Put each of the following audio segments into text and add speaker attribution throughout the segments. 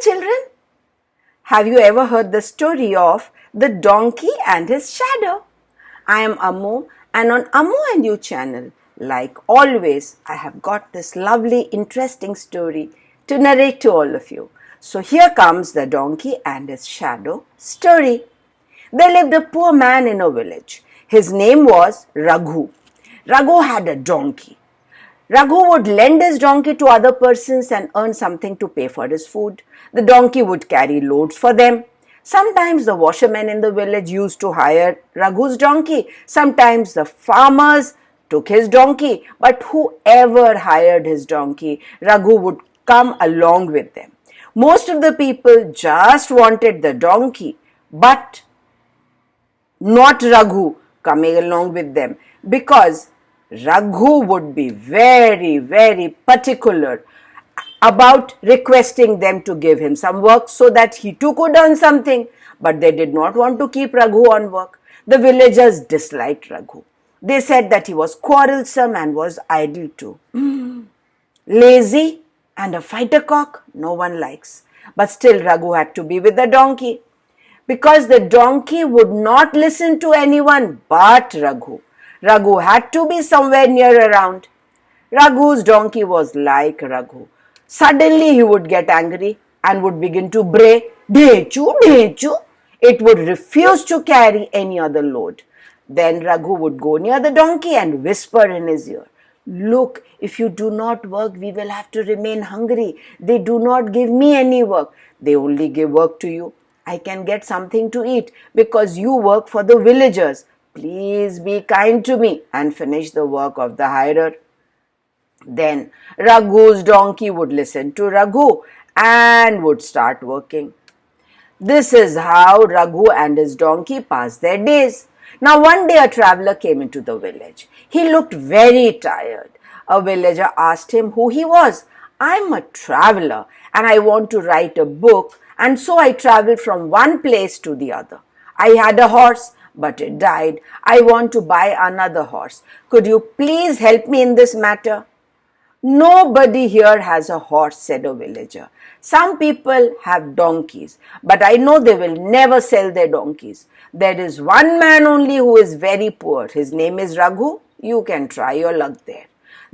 Speaker 1: Children, have you ever heard the story of the donkey and his shadow? I am Ammu, and on Ammu&You channel, like always, I have got this lovely, interesting story to narrate to all of you. So here comes the donkey and his shadow story. There lived a poor man in a village. His name was Raghu. Raghu had a donkey. Raghu would lend his donkey to other persons and earn something to pay for his food. The donkey would carry loads for them. Sometimes the washermen in the village used to hire Raghu's donkey. Sometimes the farmers took his donkey. But whoever hired his donkey, Raghu would come along with them. Most of the people just wanted the donkey, but not Raghu coming along with them, because Raghu would be very, very particular about requesting them to give him some work so that he too could earn something. But they did not want to keep Raghu on work. The villagers disliked Raghu. They said that he was quarrelsome and was idle too. Lazy and a fighter cock, no one likes. But still Raghu had to be with the donkey, because the donkey would not listen to anyone but Raghu. Raghu had to be somewhere near around. Raghu's donkey was like Raghu. Suddenly he would get angry and would begin to bray, "Dechu, dechu." It would refuse to carry any other load. Then Raghu would go near the donkey and whisper in his ear, "Look, if you do not work, we will have to remain hungry. They do not give me any work. They only give work to you. I can get something to eat because you work for the villagers. Please be kind to me and finish the work of the hirer." Then Raghu's donkey would listen to Raghu and would start working. This is how Raghu and his donkey passed their days. Now one day a traveler came into the village. He looked very tired. A villager asked him who he was. "I'm a traveler and I want to write a book, and so I traveled from one place to the other. I had a horse, but it died. I want to buy another horse. Could you please help me in this matter?" "Nobody here has a horse," said a villager. "Some people have donkeys, but I know they will never sell their donkeys. There is one man only who is very poor. His name is Raghu. You can try your luck there."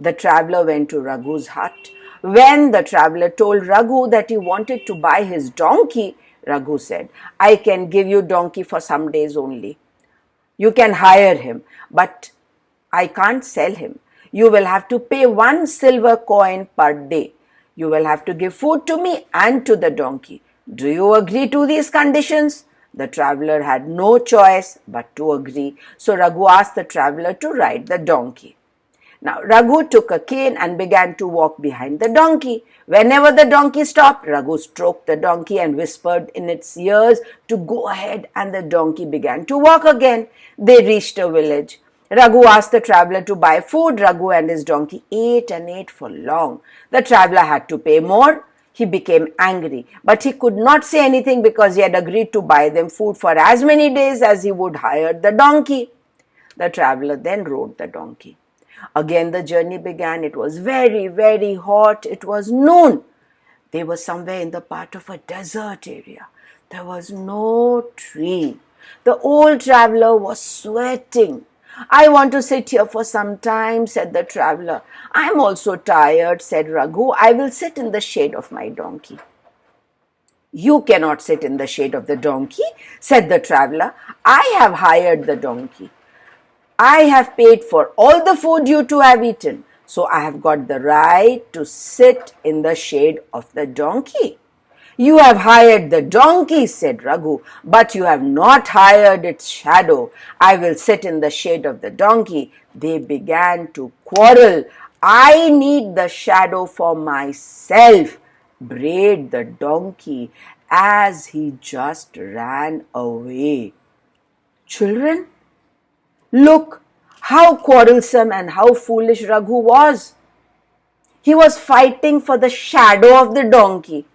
Speaker 1: The traveler went to Raghu's hut. When the traveler told Raghu that he wanted to buy his donkey, Raghu said, "I can give you donkey for some days only. You can hire him, but I can't sell him. You will have to pay 1 silver coin per day. You will have to give food to me and to the donkey. Do you agree to these conditions?" The traveler had no choice but to agree. So Raghu asked the traveler to ride the donkey. Now Raghu took a cane and began to walk behind the donkey. Whenever the donkey stopped, Raghu stroked the donkey and whispered in its ears to go ahead, and the donkey began to walk again. They reached a village. Raghu asked the traveler to buy food. Raghu and his donkey ate and ate for long. The traveler had to pay more. He became angry, but he could not say anything because he had agreed to buy them food for as many days as he would hire the donkey. The traveler then rode the donkey. Again the journey began. It was very, very hot. It was noon. They were somewhere in the part of a desert area. There was no tree. The old traveler was sweating. "I want to sit here for some time," said the traveler. "I am also tired," said Raghu. "I will sit in the shade of my donkey." "You cannot sit in the shade of the donkey," said the traveler. "I have hired the donkey. I have paid for all the food you two have eaten, so I have got the right to sit in the shade of the donkey." "You have hired the donkey," said Raghu, "but you have not hired its shadow. I will sit in the shade of the donkey." They began to quarrel. "I need the shadow for myself," brayed the donkey as he just ran away. Children, look how quarrelsome and how foolish Raghu was. He was fighting for the shadow of the donkey.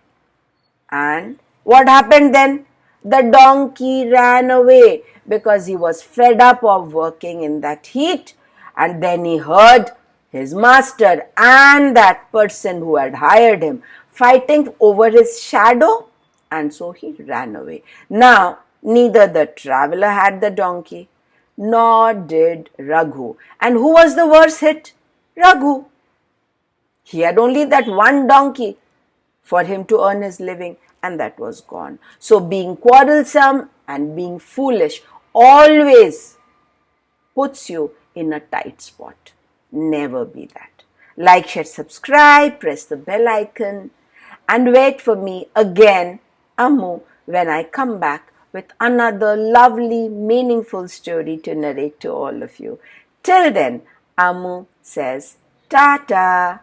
Speaker 1: And what happened then? The donkey ran away because he was fed up of working in that heat. And then he heard his master and that person who had hired him fighting over his shadow, and so he ran away. Now, neither the traveler had the donkey, nor did Raghu. And who was the worst hit? Raghu. He had only that one donkey for him to earn his living, and that was gone. So, being quarrelsome and being foolish always puts you in a tight spot. Never be that. Like, share, subscribe, press the bell icon, and wait for me again, Ammu, when I come back with another lovely, meaningful story to narrate to all of you. Till then, Ammu says, Tata.